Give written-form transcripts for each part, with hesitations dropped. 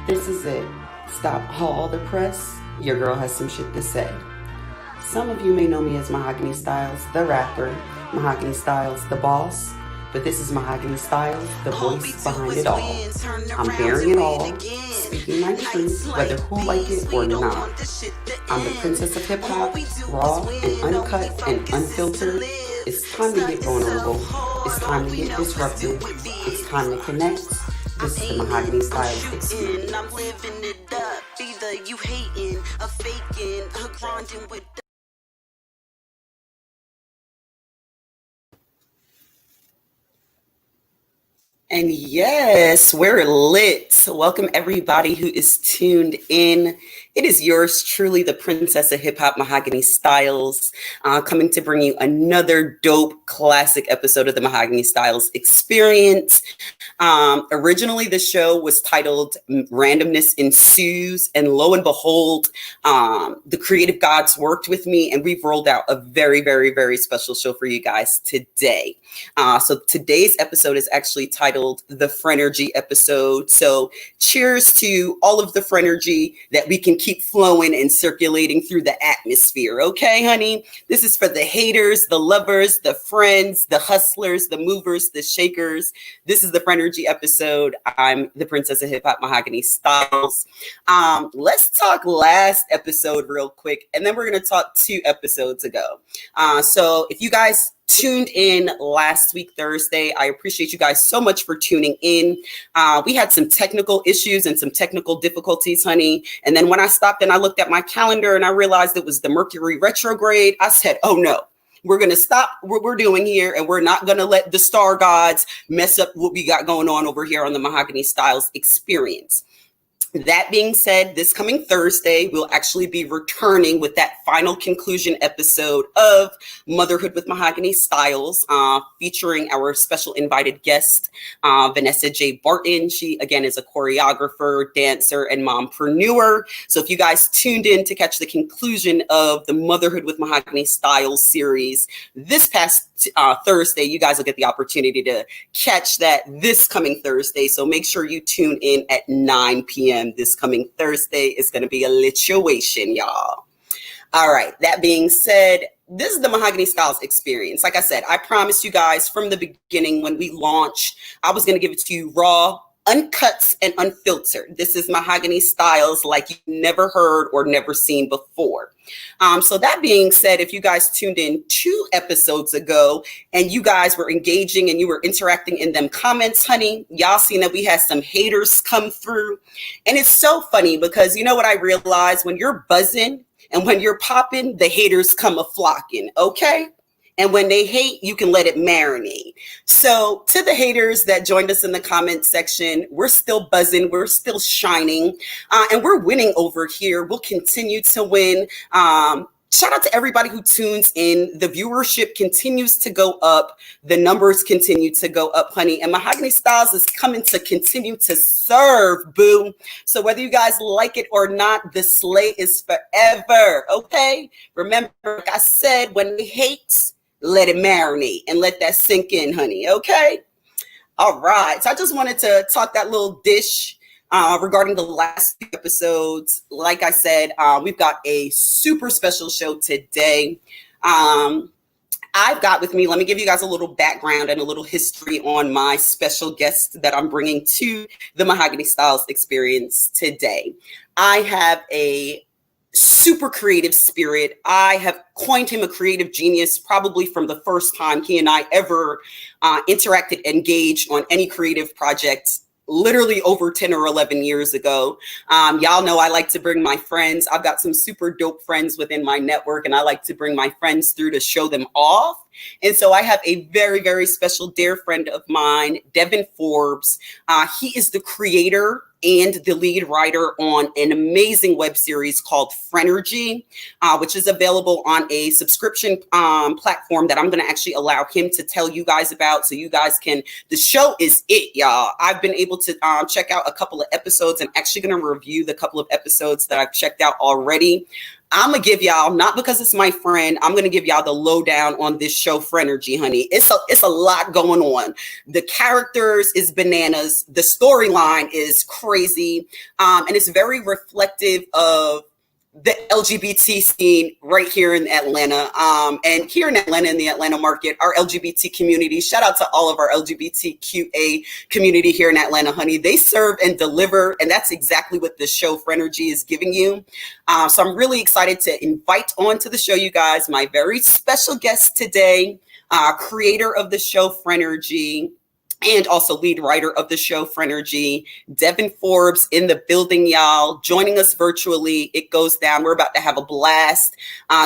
This is it. Stop all the press. Your girl has some shit to say. Some of you may know me as Mahogany Stylez, the rapper, Mahogany Stylez, the boss, but this is Mahogany Stylez, the voice behind it all. I'm bearing it all, speaking my truth, whether who like it or not. I'm the princess of hip hop, raw and uncut and unfiltered. It's time to get vulnerable. It's time to get disruptive. It's time to connect. This is the Mahogany Stylez experience. I'm living it up. Either you hating, or faking, or grinding with. And yes, we're lit. Welcome everybody who is tuned in. It is yours truly, the princess of hip hop, Mahogany Stylez, coming to bring you another dope classic episode of the Mahogany Stylez experience. Originally, the show was titled Randomness Ensues, and lo and behold, the creative gods worked with me, and we've rolled out a very, very, very special show for you guys today. So today's episode is actually titled the Frenergy episode. So cheers to all of the Frenergy that we can keep flowing and circulating through the atmosphere. Okay, honey? This is for the haters, the lovers, the friends, the hustlers, the movers, the shakers. This is the Frenergy episode. I'm the princess of hip hop, Mahogany Stylez. Let's talk last episode real quick, and then we're going to talk 2 episodes ago. So if you guys tuned in last week, Thursday, I appreciate you guys so much for tuning in. We had some technical issues and some technical difficulties, honey. And then when I stopped and I looked at my calendar and I realized it was the Mercury retrograde, I said, oh no. We're going to stop what we're doing here, and we're not going to let the star gods mess up what we got going on over here on the Mahogany Stylez experience. That being said, this coming Thursday, we'll actually be returning with that final conclusion episode of Motherhood with Mahogany Stylez, featuring our special invited guest, Vanessa J. Barton. She, again, is a choreographer, dancer, and mompreneur. So if you guys tuned in to catch the conclusion of the Motherhood with Mahogany Stylez series this past Thursday, you guys will get the opportunity to catch that this coming Thursday. So make sure you tune in at 9 p.m. This coming Thursday. Is going to be a lituation, y'all. All right. That being said, this is the Mahogany Stylez experience. Like I said, I promised you guys from the beginning when we launched, I was going to give it to you raw, uncut, and unfiltered. This is Mahogany Stylez like you've never heard or never seen before. So that being said, if you guys tuned in 2 episodes ago and you guys were engaging and you were interacting in them comments, honey, y'all seen that we had some haters come through. And it's so funny because you know what I realized? When you're buzzing and when you're popping, the haters come a-flocking, okay? And when they hate, you can let it marinate. So to the haters that joined us in the comment section, we're still buzzing. We're still shining. And we're winning over here. We'll continue to win. Shout out to everybody who tunes in. The viewership continues to go up. The numbers continue to go up, honey. And Mahogany Stylez is coming to continue to serve, boo. So whether you guys like it or not, the slay is forever, okay? Remember, like I said, when they hate, let it marinate and let that sink in, honey. Okay. All right. So I just wanted to talk that little dish regarding the last few episodes. Like I said, we've got a super special show today. I've got with me, let me give you guys a little background and a little history on my special guest that I'm bringing to the Mahogany Stylez experience today. I have a super creative spirit. I have coined him a creative genius probably from the first time he and I ever interacted, engaged on any creative projects, literally over 10 or 11 years ago. Y'all know I like to bring my friends. I've got some super dope friends within my network, and I like to bring my friends through to show them off. And so I have a very, very special dear friend of mine, Devon Forbes. He is the creator and the lead writer on an amazing web series called Frenergy, which is available on a subscription platform that I'm going to actually allow him to tell you guys about. So you guys can, the show is it, y'all. I've been able to check out a couple of episodes and actually going to review the couple of episodes that I've checked out already. I'm gonna give y'all, not because it's my friend, I'm gonna give y'all the lowdown on this show, Frenergy, honey. It's a lot going on. The characters is bananas. The storyline is crazy, and it's very reflective of the LGBT scene right here in Atlanta. And here in Atlanta, in the Atlanta market, our LGBT community, shout out to all of our LGBTQA community here in Atlanta, honey. They serve and deliver, and that's exactly what the show Frenergy is giving you. So I'm really excited to invite onto the show, you guys, my very special guest today, creator of the show Frenergy, and also lead writer of the show Frenergy, Devon Forbes in the building, y'all, joining us virtually. It goes down. We're about to have a blast.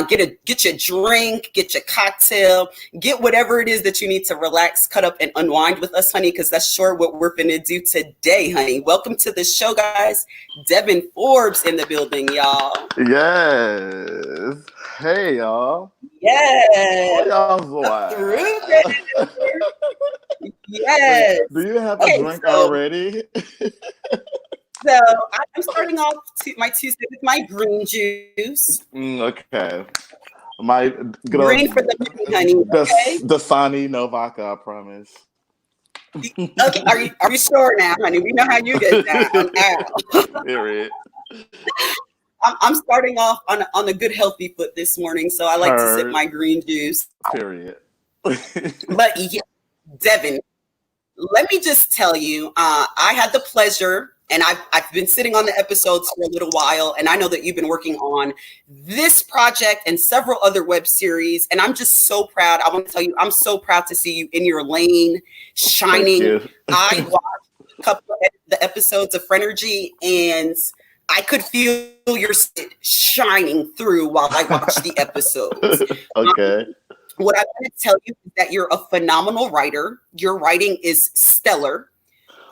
Get your drink, get your cocktail, get whatever it is that you need to relax, cut up, and unwind with us, honey, because that's sure what we're finna do today, honey. Welcome to the show, guys. Devon Forbes in the building, y'all. Yes. Hey, y'all. Yes. What y'all Through doing? there. Wait, Yes. do you have a Okay, drink so already? I'm starting off my Tuesday with my green juice. Okay. My good Green for old the money, honey. Okay. Dasani no vodka, I promise. Okay. Are you sure now, honey? We know how you get down. Now. Period. I'm starting off on a good healthy foot this morning, so I like to sip Heard. my green juice. Period. But yeah, Devon, let me just tell you, I had the pleasure, and I've been sitting on the episodes for a little while, and I know that you've been working on this project and several other web series, and I'm just so proud. I want to tell you, I'm so proud to see you in your lane, Thank shining. you. I watched a couple of the episodes of Frenergy, and I could feel your shining through while I watched the episodes. Okay. What I want to tell you is that you're a phenomenal writer. Your writing is stellar.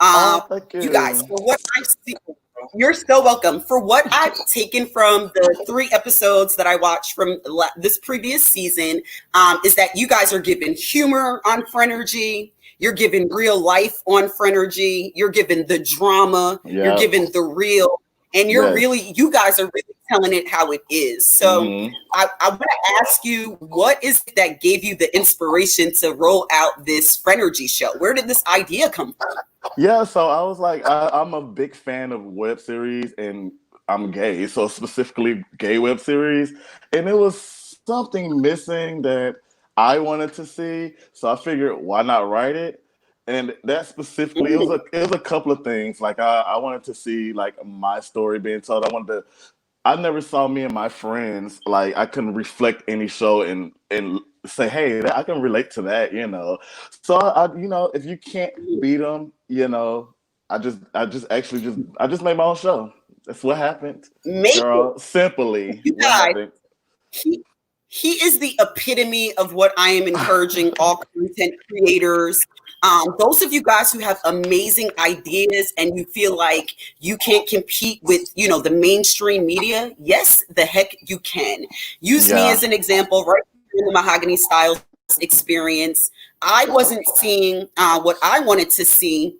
Oh, Uh, thank you guys, you. for what I've seen, you're so welcome. For what I've taken from the 3 episodes that I watched from this previous season, is that you guys are giving humor on Frenergy. You're giving real life on Frenergy. You're giving the drama. You're Yep. giving the real. And Yes. you guys are really telling it how it is. So hmm I want to ask you, what is it that gave you the inspiration to roll out this Frenergy show? Where did this idea come from? Yeah, so I was like, I'm a big fan of web series, and I'm gay, so specifically gay web series, and it was something missing that I wanted to see. So I figured, why not write it? And that specifically, Mm, it was a couple of things. Like I wanted to see like my story being told. I never saw me and my friends like I can reflect any show and say, hey, I can relate to that, you know. So if you can't mm. beat them, I just made my own show. That's what happened, Make it, girl. Simply, you what guys. happened? He he is the epitome of what I am encouraging all content creators. Those of you guys who have amazing ideas and you feel like you can't compete with, the mainstream media, yes, the heck you can. Use me Yeah. as an example, right here in the Mahogany Stylez experience. I wasn't seeing what I wanted to see.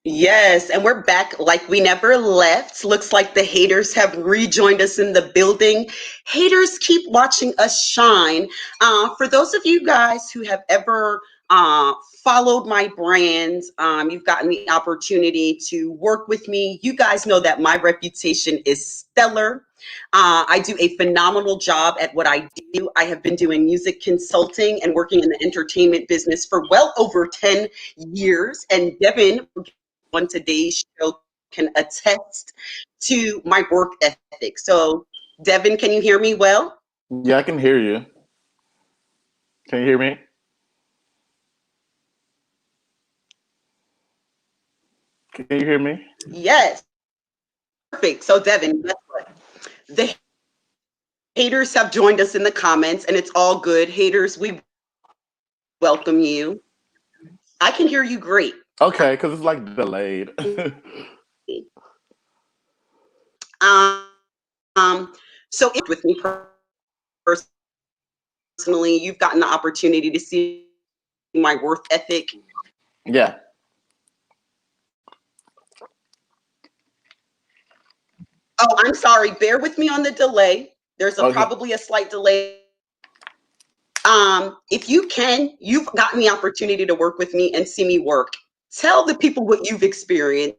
Yes, and we're back like we never left. Looks like the haters have rejoined us in the building. Haters, keep watching us shine. For those of you guys who have ever followed my brand, you've gotten the opportunity to work with me. You guys know that my reputation is stellar. I do a phenomenal job at what I do. I have been doing music consulting and working in the entertainment business for well over 10 years. And Devin, on today's show, can attest to my work ethic. So, Devin, can you hear me well? Yeah, I can hear you. Can you hear me? Can you hear me? Yes. Perfect. So, Devin, guess what? The haters have joined us in the comments, and it's all good. Haters, we welcome you. I can hear you great. Okay, because it's like delayed. Um, so, with me personally, you've gotten the opportunity to see my work ethic. Yeah. Oh, I'm sorry. Bear with me on the delay. There's Okay. probably a slight delay. If you can, you've gotten the opportunity to work with me and see me work. Tell the people what you've experienced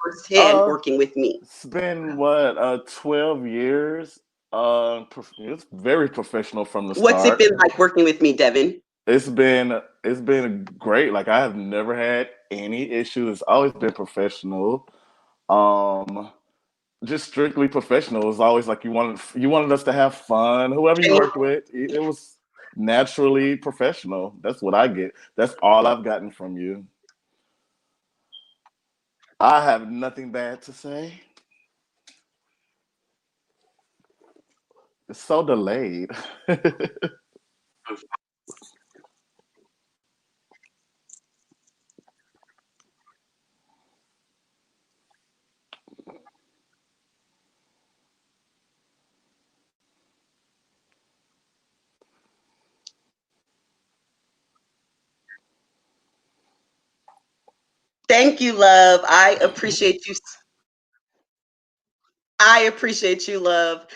firsthand Uh, working with me. it's been what 12 years. It's very professional from the What's it start. been like working with me, Devin? It's been great. Like I have never had any issues. It's always been professional. Um, just strictly professional. It's always like you wanted us to have fun. Whoever you Can worked with, it was naturally professional. That's what I get. That's all I've gotten from you. I have nothing bad to say. It's so delayed. Thank you, love. I appreciate you. I appreciate you, love.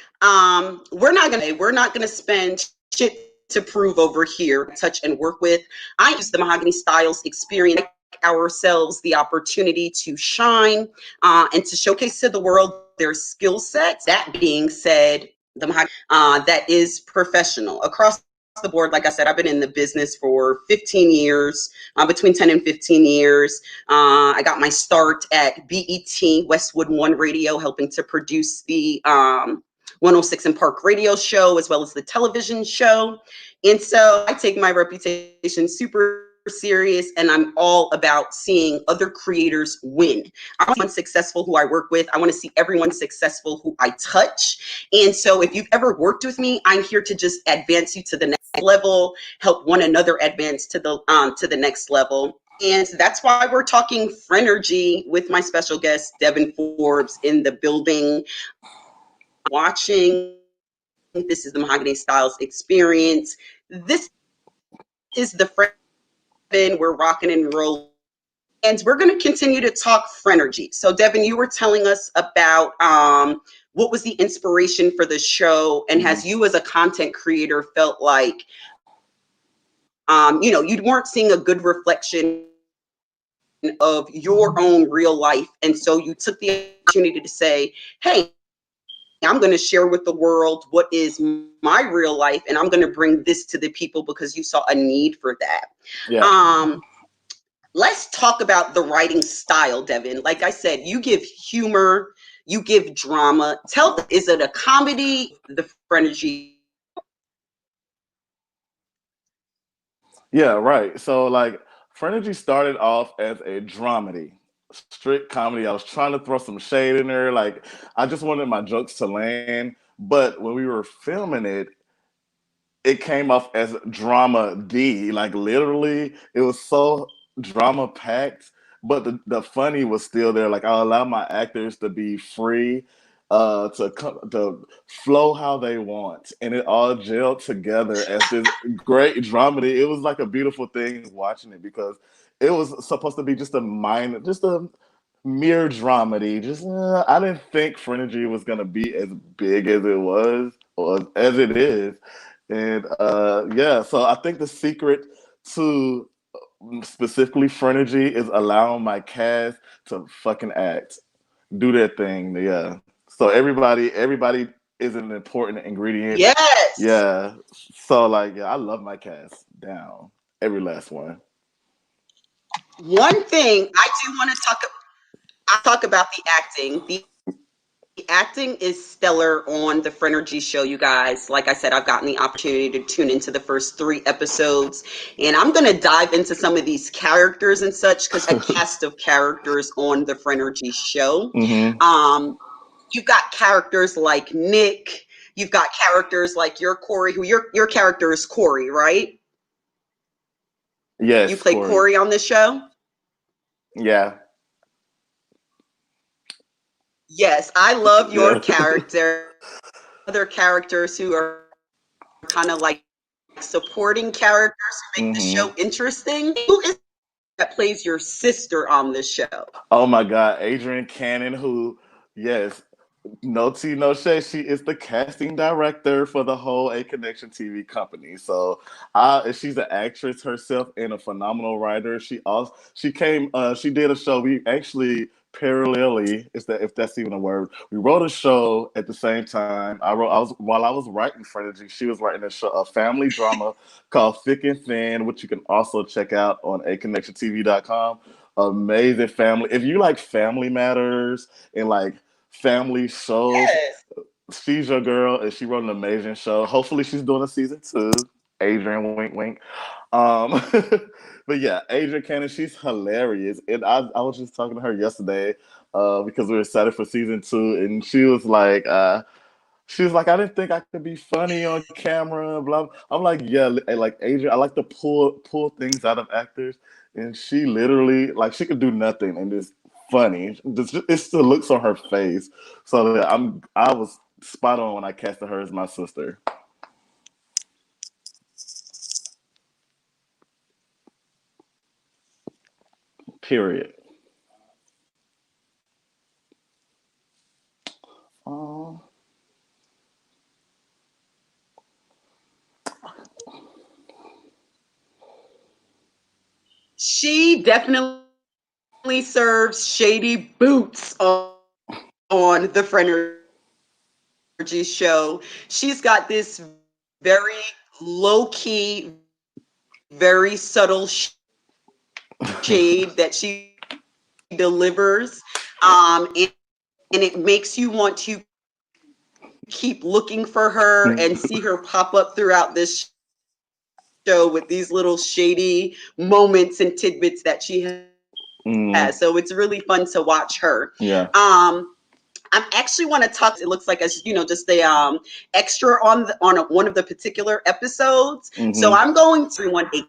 We're not gonna spend shit to prove over here. Touch and work with. I use the Mahogany Styles experience ourselves the opportunity to shine and to showcase to the world their skill sets. That being said, the Mahogany that is professional across the board. Like I said, I've been in the business for 15 years, between 10 and 15 years. I got my start at BET, Westwood One Radio, helping to produce the 106 and Park radio show as well as the television show. And so I take my reputation super serious, and I'm all about seeing other creators win. I want everyone successful who I work with. I want to see everyone successful who I touch. And so if you've ever worked with me, I'm here to just advance you to the next level, help one another advance to the next level. And that's why we're talking Frenergy with my special guest, Devon Forbes, in the building. Watching, this is the Mahogany Styles experience. This is the Frenergy. We're rocking and rolling. And we're going to continue to talk Frenergy. So, Devon, you were telling us about what was the inspiration for the show, and Mhm. has you as a content creator felt like, you weren't seeing a good reflection of your own real life, and so you took the opportunity to say, "Hey, I'm going to share with the world what is my real life, and I'm going to bring this to the people because you saw a need for that." Yeah. Um, let's talk about the writing style, Devon. Like I said, you give humor, you give drama. Is it a comedy? The Frenergy. Yeah, right. So like Frenergy started off as a dramedy, strict comedy. I was trying to throw some shade in there. Like I just wanted my jokes to land. But when we were filming it, it came off as drama D. Like literally, it was so drama packed, but the funny was still there. Like I allow my actors to be free. to flow how they want, and it all gelled together as this great dramedy. It was like a beautiful thing watching it because it was supposed to be just a mere dramedy. Just I didn't think Frenergy was gonna be as big as it was or as it is, and yeah. So I think the secret to specifically Frenergy is allowing my cast to fucking act, do their thing. Yeah. So everybody is an important ingredient. Yes. Yeah. So like, yeah, I love my cast down, every last one. One thing I do want to talk about the acting. The acting is stellar on the Frenergy show, you guys. Like I said, I've gotten the opportunity to tune into the first 3 episodes, and I'm going to dive into some of these characters and such because a cast of characters on the Frenergy show. Mm-hmm. You've got characters like Nick. You've got characters like your Corey, who your character is Corey, right? You Yes, play Corey. Corey on this show? Yeah. Yes, I love your Yeah. character. Other characters who are kind of like supporting characters who make the Mm-hmm. show interesting. Who is that plays your sister on this show? Oh my God, Adrian Cannon, who, yes, no tea, no shade. She is the casting director for the whole A Connection TV company. So, she's an actress herself and a phenomenal writer. She did a show. We actually parallelly, if that's even a word. We wrote a show at the same time. While I was writing Frenergy, she was writing a family drama called Thick and Thin, which you can also check out on aconnectiontv.com. Amazing family. If you like Family Matters and like family shows, Yes. she's your girl, and she wrote an amazing show. Hopefully, she's doing a season 2. Adrian, wink, wink. Um, but yeah, Adrian Cannon, she's hilarious, and I was just talking to her yesterday because we were excited for season 2, and she was like, I didn't think I could be funny on camera. Blah. I'm like, yeah, like Adrian, I like to pull things out of actors, and she literally like she could do nothing and it's funny. It's the looks on her face. So yeah, I was spot on when I casted her as my sister. Period. Oh, She definitely serves shady boots on the Frenergy show. She's got this very low key, very subtle shade that she delivers. And it makes you want to keep looking for her and see her pop up throughout this show with these little shady moments and tidbits that she mm, has. So it's really fun to watch her. yeah. I actually want to talk. It looks like as you know, just a extra one of the particular episodes. So Hmm. I'm going to want a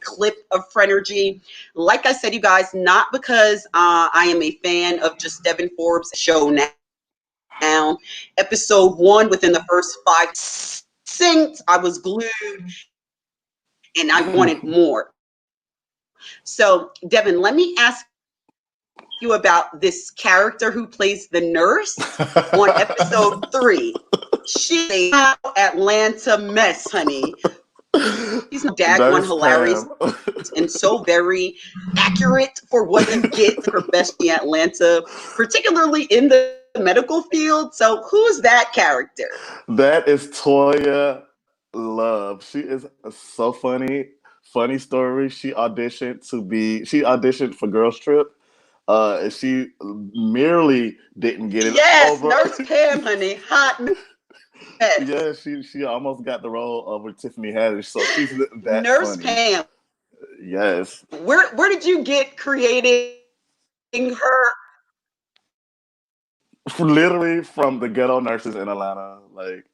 clip of Frenergy. Like I said, you guys, not because I am a fan of just Devon Forbes' show now. Episode 1, within the first 5 synced, I was glued and I wanted more. So, Devon, let me ask you about this character who plays the nurse on episode 3. She's a Atlanta mess, honey. She's no daggone Nurse hilarious Pam. and so very accurate for what you get her best in Atlanta, particularly in the medical field. So who is that character? That is Toya Love. She is so funny. Funny story. She auditioned for Girls Trip. And she merely didn't get it Yes, over. Nurse Pam, honey. Hot mess. Yeah, she almost got the role over Tiffany Haddish. So she's that Nurse funny. Pam. Yes. Where did you get creating her? Literally from the ghetto nurses in Atlanta. Like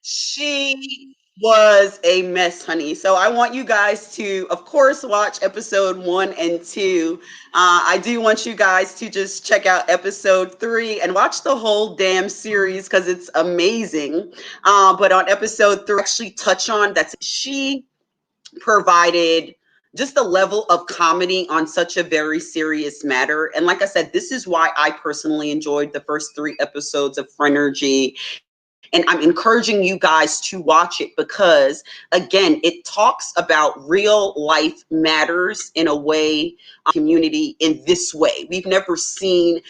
She was a mess, honey. So I want you guys to, of course, watch episode 1 and 2. I do want you guys to just check out episode 3 and watch the whole damn series because it's amazing. But on episode 3, actually touch on that she provided just a level of comedy on such a very serious matter. And like I said, this is why I personally enjoyed the first 3 episodes of Frenergy, and I'm encouraging you guys to watch it because, again, it talks about real life matters in a way, community in this way. We've never seen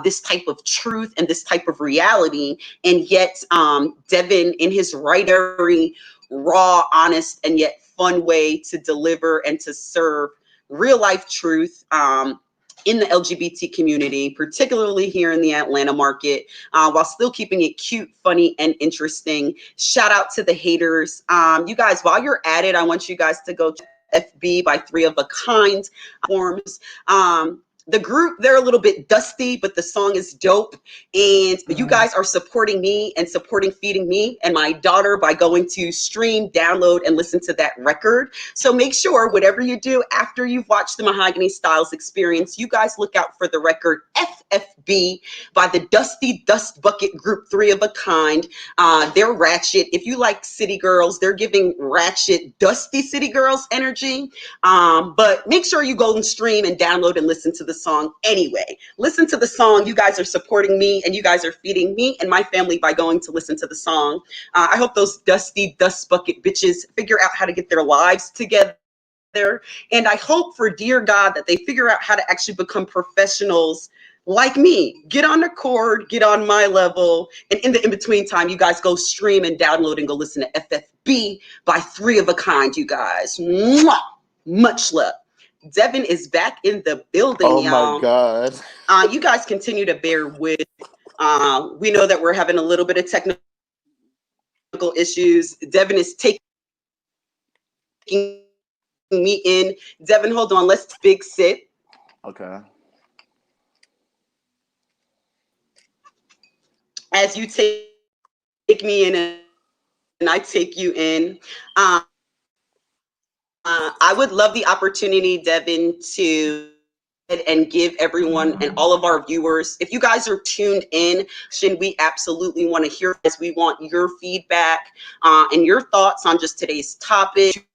this type of truth and this type of reality. And yet, Devon, in his very raw, honest, and yet fun way to deliver and to serve real life truth. In the LGBT community, particularly here in the Atlanta market, while still keeping it cute, funny, and interesting. Shout out to the haters. You guys, while you're at it, I want you guys to go to FB by Three of a Kind forms. The group, they're a little bit dusty, but the song is dope. And you guys are supporting me and supporting feeding me and my daughter by going to stream, download, and listen to that record. So make sure whatever you do after you've watched the Mahogany Stylez experience, you guys look out for the record FFB by the Dusty Dust Bucket group Three of a Kind. They're ratchet. If you like city girls, they're giving ratchet, dusty city girls energy. But make sure you go and stream and download and listen to the song anyway. Listen to the song. You guys are supporting me and you guys are feeding me and my family by going to listen to the song. I hope those dusty dust bucket bitches figure out how to get their lives together. And I hope for dear God that they figure out how to actually become professionals like me. Get on the chord, get on my level. And in the in-between time, you guys go stream and download and go listen to FFB by Three of a Kind, you guys. Mwah! Much love. Devon is back in the building, Oh my y'all. God. You guys continue to bear with. We know that we're having a little bit of technical issues. Devon is taking me in. Devon, hold on. Let's big sit. Okay. As you take me in and I take you in. I would love the opportunity, Devon, to and give everyone and all of our viewers, if you guys are tuned in, we absolutely want to hear this. We want your feedback and your thoughts on just today's topic.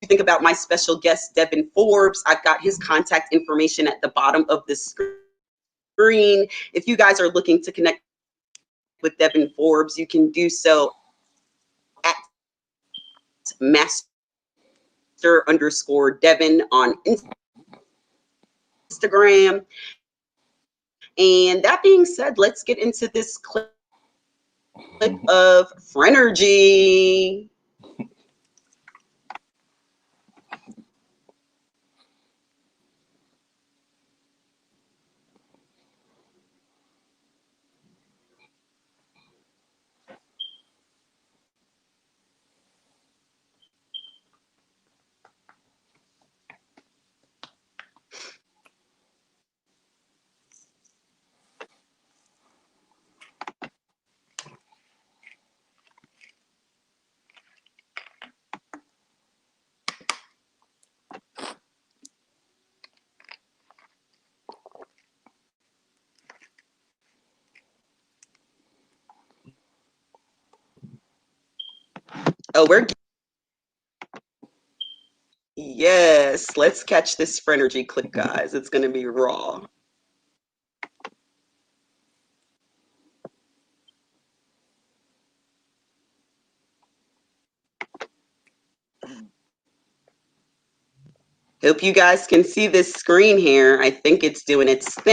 Think about my special guest, Devon Forbes. I've got his contact information at the bottom of the screen. If you guys are looking to connect with Devon Forbes, you can do so at master_Devon on Instagram. And that being said, let's get into this clip of Frenergy. Oh, yes, let's catch this Frenergy clip, guys. It's going to be raw. Hope you guys can see this screen here. I think it's doing its thing.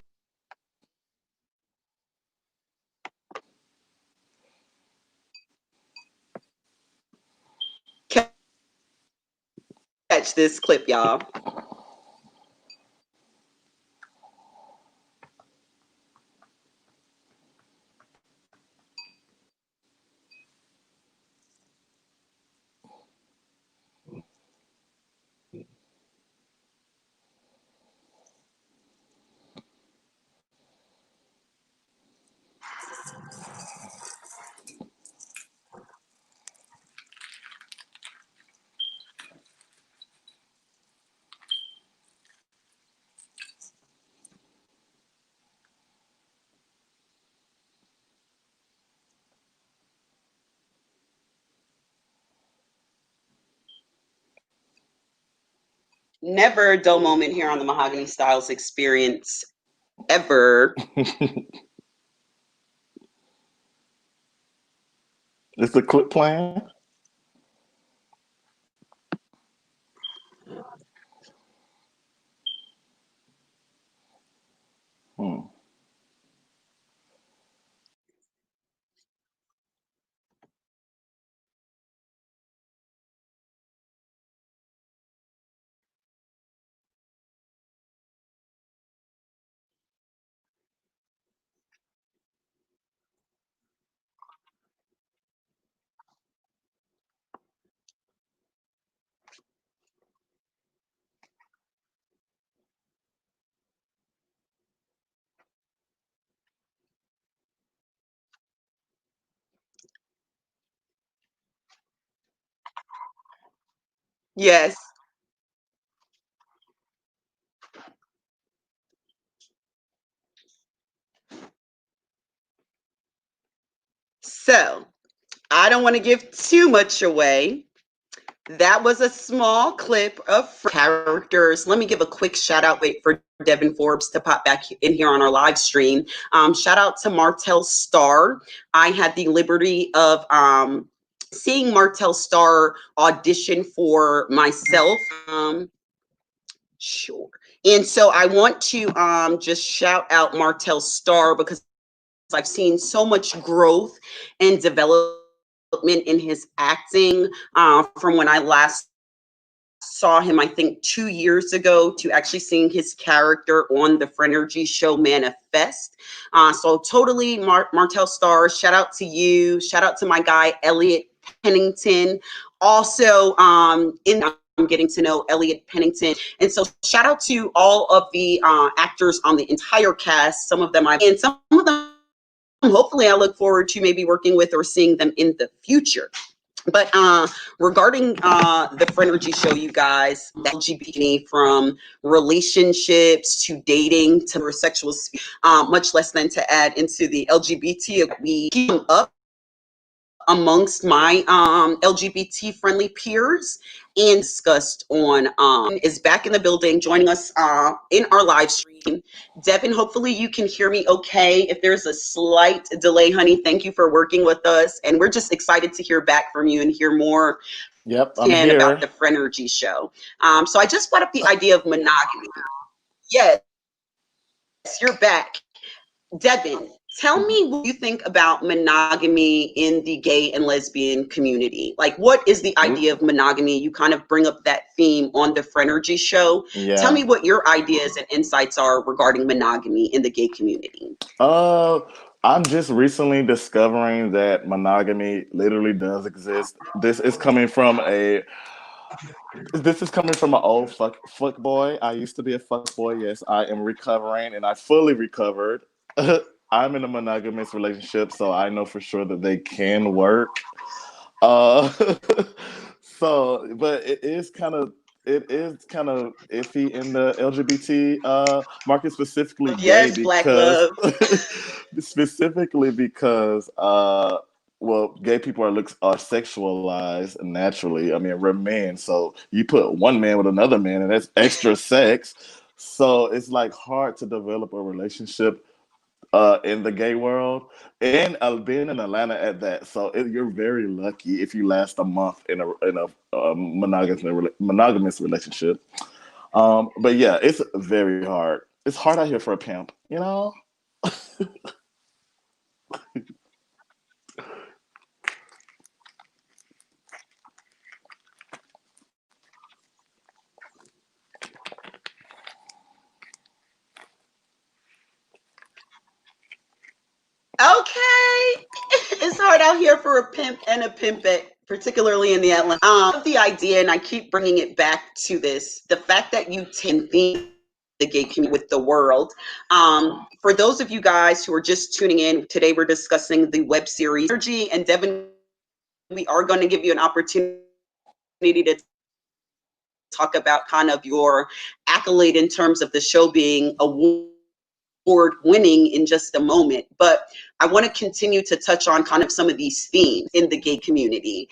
Catch this clip, y'all. Never a dull moment here on the Mahogany Stylez experience ever. Is the clip playing? Hmm. Yes. So I don't want to give too much away. That was a small clip of characters. Let me give a quick shout out. Wait for Devon Forbes to pop back in here on our live stream. Shout out to Martell Starr. I had the liberty of seeing Martell Starr audition for myself. Sure. And so I want to just shout out Martell Starr because I've seen so much growth and development in his acting from when I last saw him, I think 2 years ago, to actually seeing his character on the Frenergy show Manifest. So totally Martell Starr, shout out to you. Shout out to my guy, Elliot Pennington. Also, I'm getting to know Elliot Pennington. And so shout out to all of the actors on the entire cast. Some of them and some of them, hopefully I look forward to maybe working with or seeing them in the future. But regarding the Frenergy show, you guys, LGBT, from relationships to dating to sexual, much less than to add into the LGBT, we keep up amongst my LGBT friendly peers and discussed on is back in the building, joining us in our live stream. Devin, hopefully you can hear me okay. If there's a slight delay, honey, thank you for working with us. And we're just excited to hear back from you and hear more Yep, I'm about here. the Frenergy show. So I just brought up the idea of monogamy. Yes, you're back. Devin, tell me what you think about monogamy in the gay and lesbian community. Like, what is the idea of monogamy? You kind of bring up that theme on the Frenergy show. Tell Yeah. me what your ideas and insights are regarding monogamy in the gay community. Uh, I'm just recently discovering that monogamy literally does exist. This is coming from an old fuck boy. I used to be a fuck boy. Yes, I am recovering, and I fully recovered. I'm in a monogamous relationship, so I know for sure that they can work. Uh, but it is kind of iffy in the LGBT market, specifically gay, Yes, Black because love. specifically because well, gay people are sexualized naturally. I mean, we're men, so you put one man with another man, and that's extra sex. So it's like hard to develop a relationship in the gay world, and being in Atlanta at that. So you're very lucky if you last a month in a monogamous relationship. But yeah, it's very hard. It's hard out here for a pimp, you know. Okay. It's hard out here for a pimp and a pimpette, particularly in the Atlanta. The idea, and I keep bringing it back to this, the fact that you take the gay community with the world. For those of you guys who are just tuning in, today we're discussing the web series Frenergy, and Devin, we are going to give you an opportunity to talk about kind of your accolade in terms of the show being award winning in just a moment. But I want to continue to touch on kind of some of these themes in the gay community.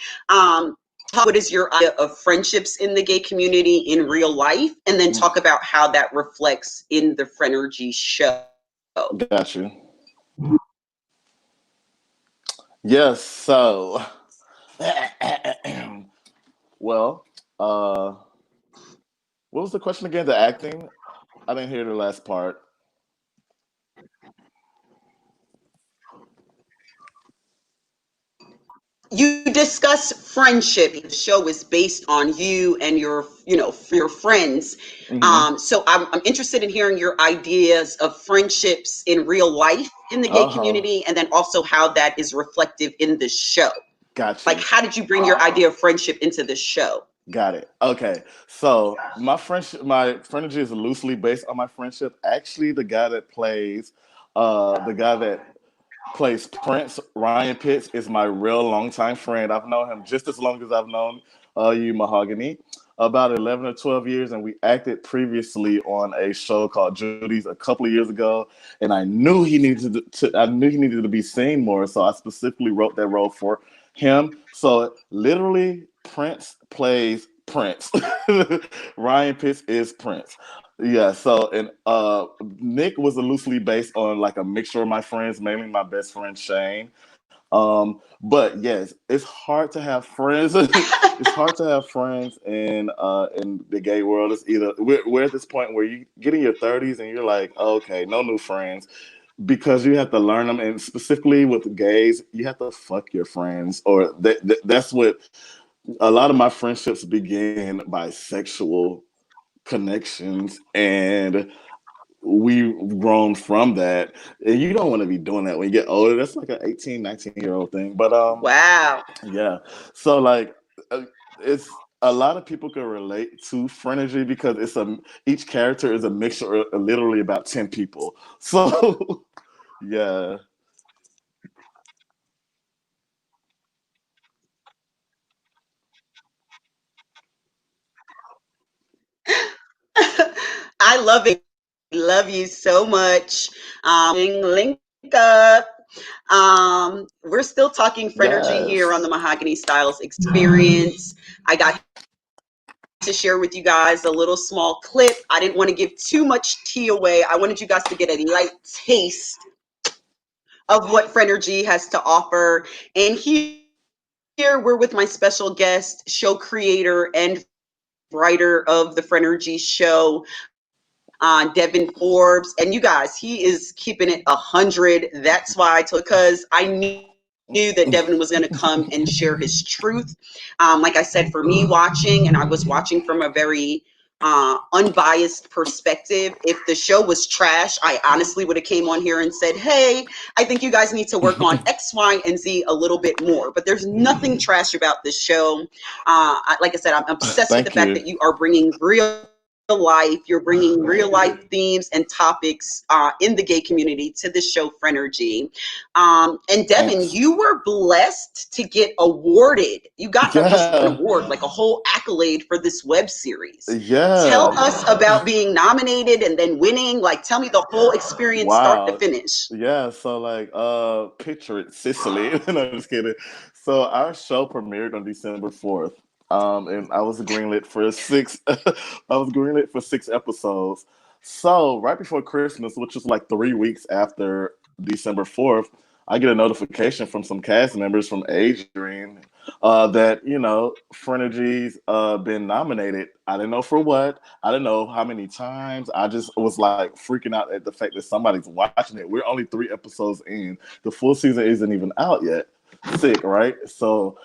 what is your idea of friendships in the gay community in real life, and then talk about how that reflects in the Frenergy show. Got you. Yes, so well, what was the question again? The acting? I didn't hear the last part. You discuss friendship. The show is based on you and your friends. So I'm interested in hearing your ideas of friendships in real life in the gay community, and then also how that is reflective in the show. Gotcha. Like, how did you bring your idea of friendship into the show? Got it. Okay. So my Frenergy is loosely based on my friendship. Actually, the guy that plays Prince, Ryan Pitts, is my real longtime friend. I've known him just as long as I've known you, Mahogany, about 11 or 12 years, and we acted previously on a show called Judy's a couple of years ago, and I knew he needed to be seen more, so I specifically wrote that role for him. So literally, Prince plays Prince. Ryan Pitts is Prince. Yeah, so and Nick was loosely based on like a mixture of my friends, mainly my best friend Shane. But yes, it's hard to have friends. It's hard to have friends in the gay world. It's either we're at this point where you get in your 30s and you're like, okay, no new friends, because you have to learn them, and specifically with gays, you have to fuck your friends, or that's what a lot of my friendships begin by sexual connections, and we've grown from that. And you don't want to be doing that when you get older. That's like an 18, 19-year-old thing. But wow. Yeah. So like it's a lot of people can relate to Frenergy because each character is a mixture of literally about 10 people. So yeah. I love it. Love you so much. Link up. We're still talking Frenergy here on the Yes. Mahogany Stylez experience. I got to share with you guys a little small clip. I didn't want to give too much tea away. I wanted you guys to get a light taste of what Frenergy has to offer. And here we're with my special guest, show creator and writer of the Frenergy show, Devon Forbes. And you guys, he is keeping it 100. That's why because I knew that Devon was going to come and share his truth. Like I said, for me watching, and I was watching from a very unbiased perspective. If the show was trash, I honestly would have came on here and said, hey, I think you guys need to work on X, Y, and Z a little bit more. But there's nothing trash about this show. Like I said, I'm obsessed with the fact that you are bringing real life, you're bringing real life themes and topics in the gay community to the show Frenergy. And Devon, you were blessed to get awarded. You got an award, like a whole accolade for this web series. Yeah. Tell us about being nominated and then winning. Like, tell me the whole experience, start to finish. Yeah, so like picture it, Sicily. No, I'm just kidding. So our show premiered on December 4th. And I was greenlit for six episodes. So right before Christmas, which was like 3 weeks after December 4th, I get a notification from some cast members from Adrian that, Frenergy's been nominated. I didn't know for what. I didn't know how many times. I just was like freaking out at the fact that somebody's watching it. We're only 3 episodes in. The full season isn't even out yet. Sick, right? So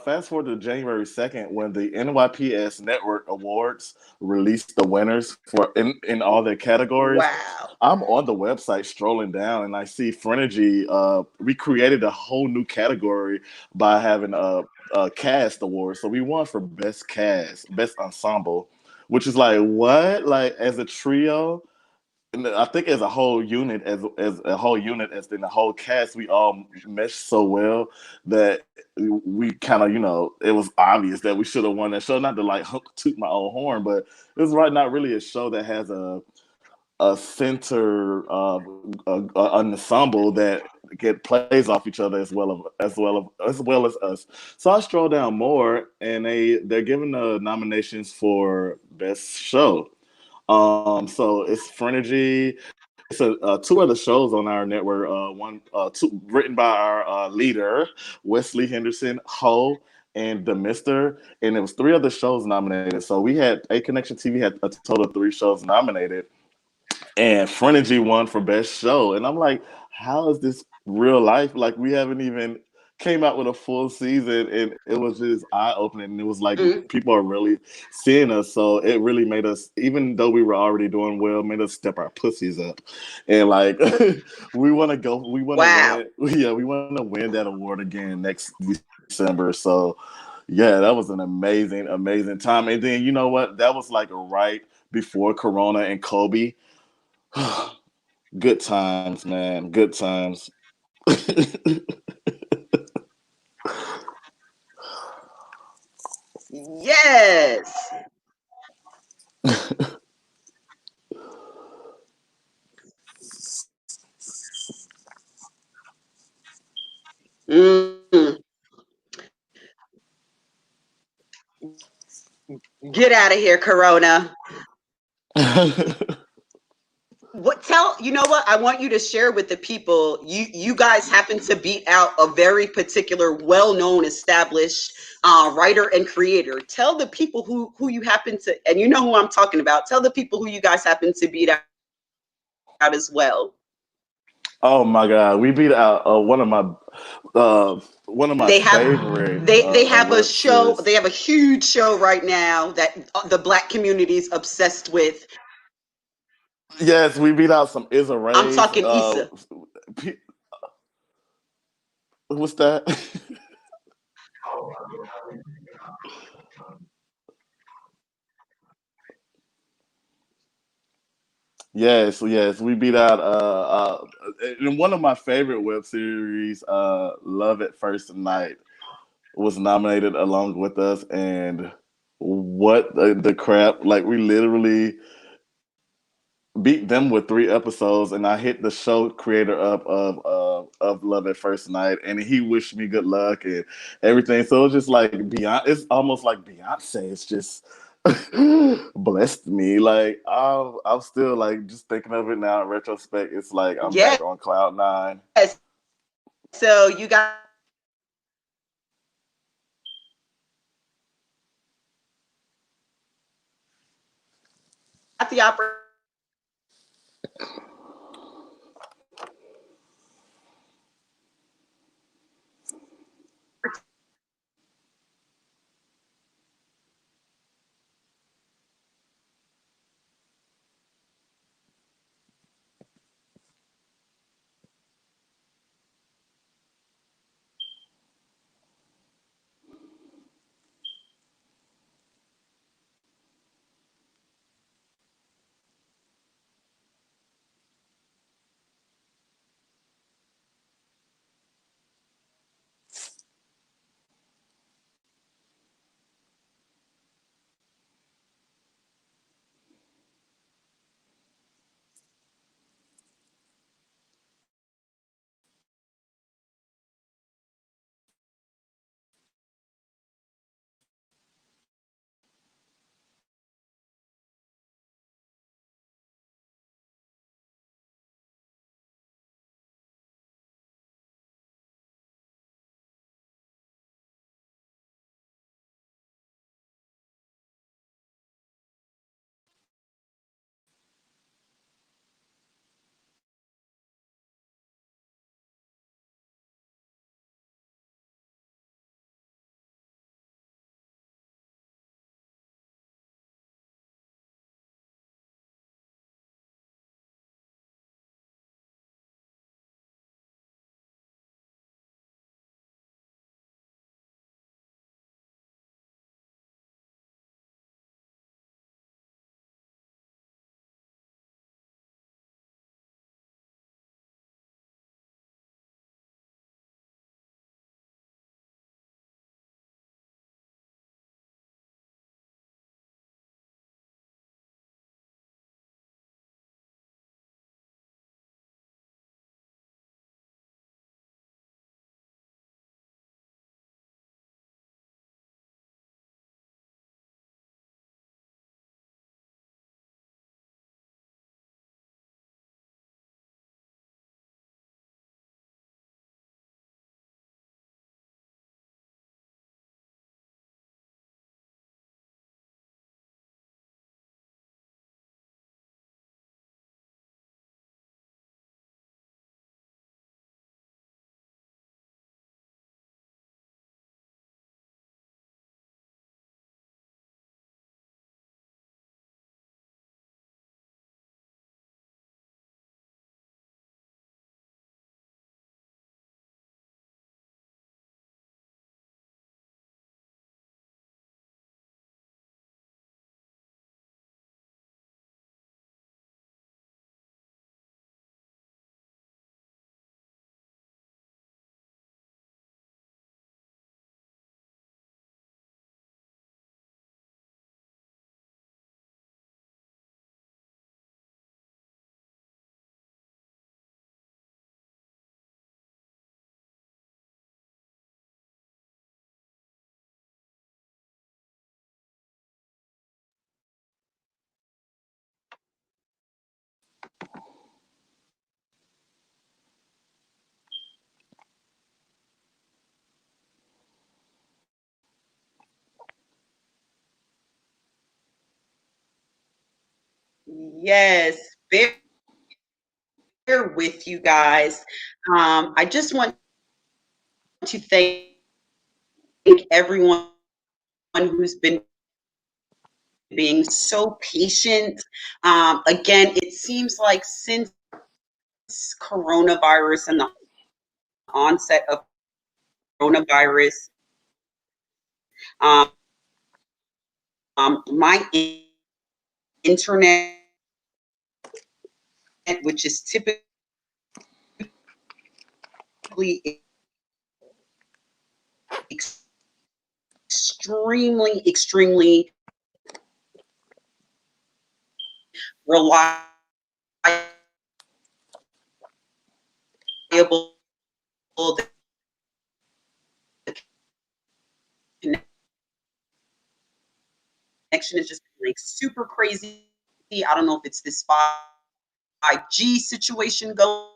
fast forward to January 2nd, when the NYPS Network Awards released the winners for in all their categories. Wow. I'm on the website strolling down, and I see Frenergy. We created a whole new category by having a cast award. So we won for best cast, best ensemble, which is like what? Like as a trio. And I think as a whole unit, as in the whole cast, we all meshed so well that we kind of, it was obvious that we should have won that show. Not to like toot my own horn, but it was not really a show that has a center an ensemble that get plays off each other as well as us. So I stroll down more, and they're giving the nominations for best show. So it's Frenergy. It's two other shows on our network. One, two written by our leader Wesley Henderson, Ho, and the Mister, and it was three other shows nominated. So we had A Connection TV had a total of three shows nominated, and Frenergy won for best show. And I'm like, how is this real life? Like, we haven't even came out with a full season, and it was just eye opening. And it was like Mm. people are really seeing us, so it really made us, even though we were already doing well, made us step our pussies up. And like, we want to go, we want to Wow. win, yeah, we want to win that award again next December. So yeah, that was an amazing, amazing time. And then you know what? That was like right before Corona and Kobe. Good times, man. Good times. Yes. Mm. Get out of here, Corona. What tell you know what I want you to share with the people. You guys happen to beat out a very particular, well-known, established writer and creator. Tell the people who you happen to, and you know who I'm talking about. Tell the people who you guys happen to beat out as well. Oh my God, we beat out one of my They have favorite they have a web show. series. They have a huge show right now that the Black community is obsessed with. Yes, we beat out some Issa I'm Rae's. talking Issa. Pe- what's that? Yes, yes, we beat out in one of my favorite web series, Love at First Night, was nominated along with us, and what the crap! Like, we literally beat them with three episodes, and I hit the show creator up of Love at First Night, and he wished me good luck and everything. So it's just like beyond. It's almost like Beyonce. It's just blessed me. Like, I'm still like just thinking of it now in retrospect. It's like I'm Yes. back on cloud nine. So you got the opportunity. Yes, bear with you guys. I just want to thank everyone who's been being so patient. Again, it seems like since coronavirus and the onset of coronavirus, my internet, which is typically extremely reliable, the connection is just like super crazy. I don't know if it's this 5G situation going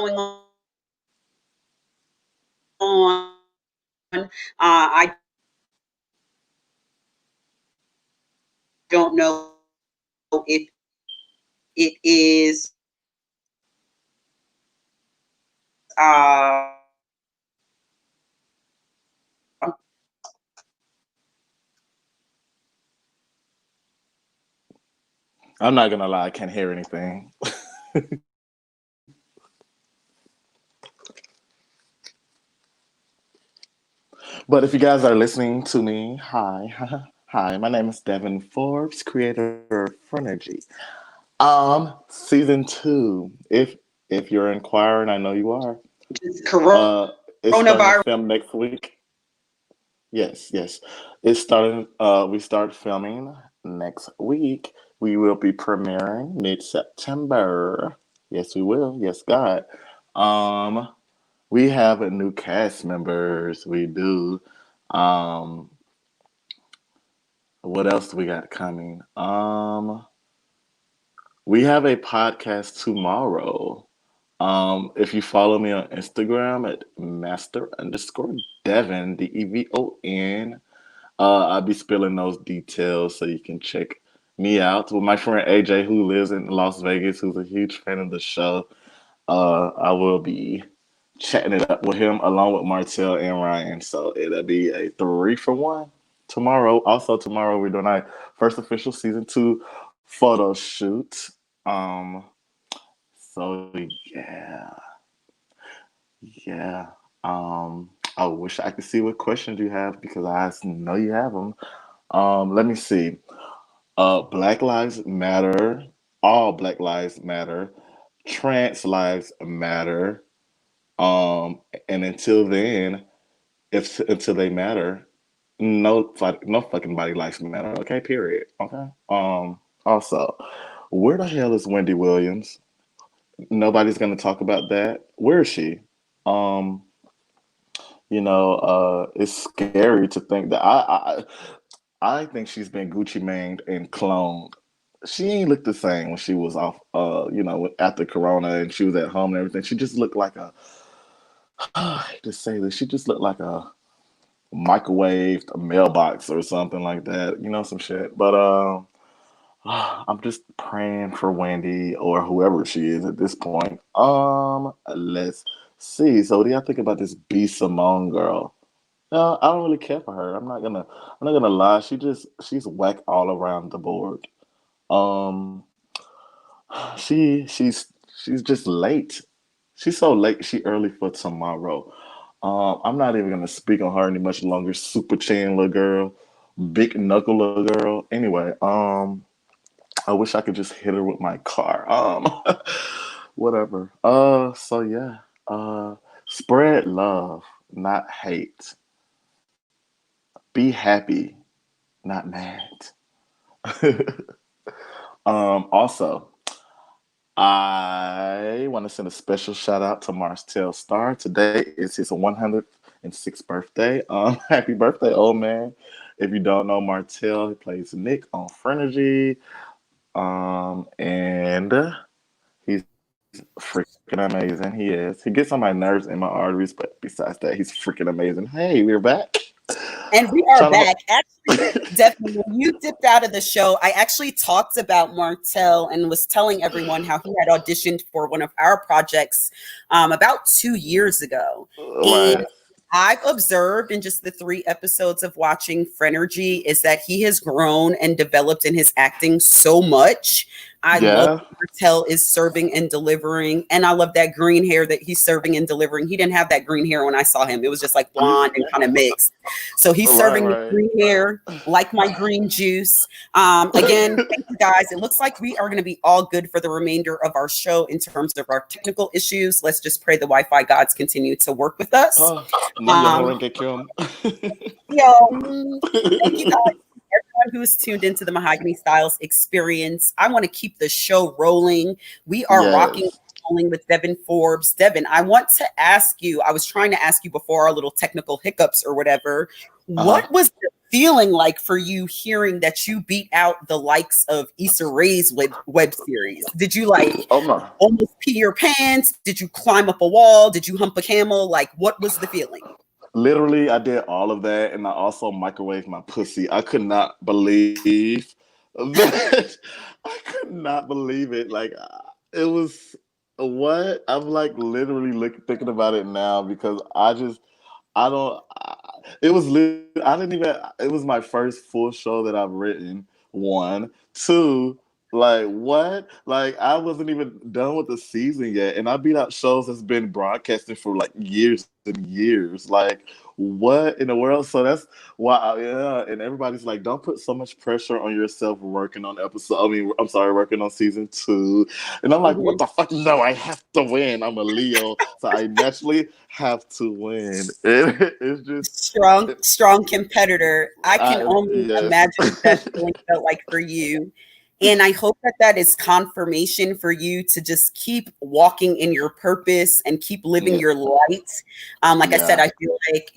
on. I don't know if it is uh, I'm not gonna lie, I can't hear anything. But if you guys are listening to me, hi, hi, my name is Devon Forbes, creator of Frenergy. Season two. If you're inquiring, I know you are. It's starting to coronavirus. film next week. Yes, yes. It's starting. We start filming next week. We will be premiering mid-September. Yes, we will. Yes, God. Um, we have a new cast members. We do. Um, what else do we got coming? We have a podcast tomorrow. If you follow me on Instagram at master underscore Devon, Devon, I'll be spilling those details so you can check me out. With my friend AJ, who lives in Las Vegas, who's a huge fan of the show, I will be chatting it up with him along with Martell and Ryan. So it'll be a 3 for 1 tomorrow. Also, tomorrow we're doing our first official season 2 photo shoot. Um, so yeah, yeah. I wish I could see what questions you have because I know you have them. Let me see. Black Lives Matter. All Black Lives Matter. Trans lives matter. Um, and until then, if until they matter, no fucking body lives matter. Okay, period. Okay. Also, where the hell is Wendy Williams? Nobody's gonna talk about that. Where is she? Um, it's scary to think that I think she's been Gucci maned and cloned. She ain't looked the same when she was off, after Corona and she was at home and everything. She just looked like a, I hate to say this, she just looked like a microwaved mailbox or something like that, some shit. But I'm just praying for Wendy or whoever she is at this point. Let's see. So, what do y'all think about this B Simone girl? No, I don't really care for her. I'm not gonna lie. She's whack all around the board. Um, she's just late. She's so late. She early for tomorrow. I'm not even gonna speak on her any much longer. Super chin little girl, big knuckle little girl. Anyway, I wish I could just hit her with my car. Whatever. So yeah. Spread love, not hate. Be happy, not mad. Also, I want to send a special shout out to Marcel Starr. Today is his 106th birthday. Happy birthday, old man. If you don't know Martell, he plays Nick on Frenergy. And he's freaking amazing. He is. He gets on my nerves and my arteries, but besides that, he's freaking amazing. Hey, we're back. And we are Trying back. to, Actually, definitely, when you dipped out of the show, I actually talked about Martell and was telling everyone how he had auditioned for one of our projects about 2 years ago. And right. I've observed in just the 3 episodes of watching Frenergy is that he has grown and developed in his acting so much. I love Yeah. Martell is serving and delivering, and I love that green hair that he's serving and delivering. He didn't have that green hair when I saw him; it was just like blonde and kind of mixed. So he's Right, serving the right. green hair, like my green juice. Again, thank you guys. It looks like we are going to be all good for the remainder of our show in terms of our technical issues. Let's just pray the Wi-Fi gods continue to work with us. Oh, Naya Um, Horenge Kim. Thank you guys. Everyone who is tuned into the Mahogany Stylez experience, I want to keep the show rolling. We are rocking Yes. rolling with Devon Forbes. Devon, I want to ask you, I was trying to ask you before our little technical hiccups or whatever, Uh-huh. what was the feeling like for you hearing that you beat out the likes of Issa Rae's web series? Did you like Oh my. almost pee your pants? Did you climb up a wall? Did you hump a camel? Like, what was the feeling? Literally, I did all of that, and I also microwaved my pussy. I could not believe that. I could not believe it. Like, it was what I'm like literally thinking about it now because I don't. It was. I didn't even. It was my first full show that I've written. One, two. Like what? Like I wasn't even done with the season yet, and I beat out shows that's been broadcasting for like years and years. Like what in the world? So that's why. Yeah, and everybody's like, don't put so much pressure on yourself working on episode. I mean, I'm sorry, working on season 2. And I'm like, what Mhm. the fuck? No, I have to win. I'm a Leo, so I naturally have to win. It's just, Strong competitor. I can only yes, imagine what that feeling felt like for you. And I hope that that is confirmation for you to just keep walking in your purpose and keep living yeah, your light. Like I said, yeah, I feel like,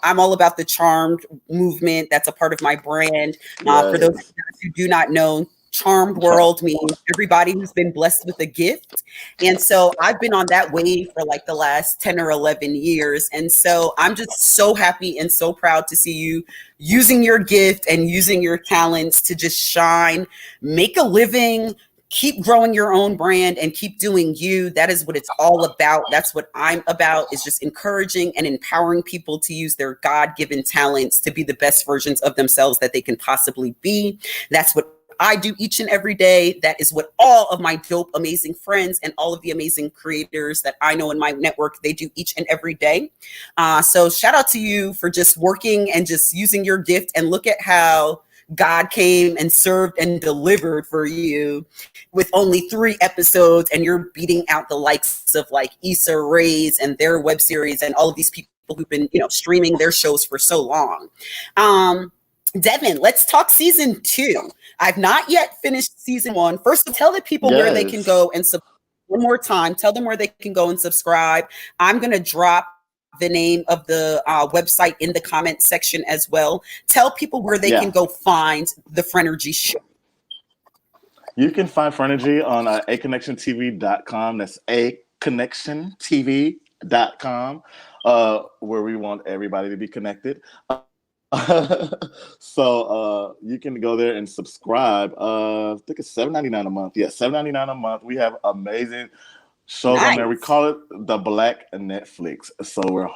I'm all about the charmed movement. That's a part of my brand. For those of yes. you guys who do not know, charmed world means everybody who's been blessed with a gift. And so I've been on that wave for like the last 10 or 11 years. And so I'm just so happy and so proud to see you using your gift and using your talents to just shine, make a living, keep growing your own brand and keep doing you. That is what it's all about. That's what I'm about, is just encouraging and empowering people to use their God-given talents to be the best versions of themselves that they can possibly be. That's what I do each and every day. That is what all of my dope, amazing friends and all of the amazing creators that I know in my network, they do each and every day. So shout out to you for just working and just using your gift. And look at how God came and served and delivered for you with only 3 episodes, and you're beating out the likes of like Issa Rae's and their web series and all of these people who've been, streaming their shows for so long. Devon, let's talk season 2. I've not yet finished season 1. First, tell the people where they can Yes. go and one more time. Tell them where they can go and subscribe. I'm going to drop the name of the website in the comment section as well. Tell people where they can Yeah. go find the Frenergy show. You can find Frenergy on aconnectiontv.com. That's aconnectiontv.com, where we want everybody to be connected. So you can go there and subscribe. I think it's $7.99 a month. Yeah, $7.99 a month. We have amazing shows on there. We Nice. call it the Black Netflix. So we're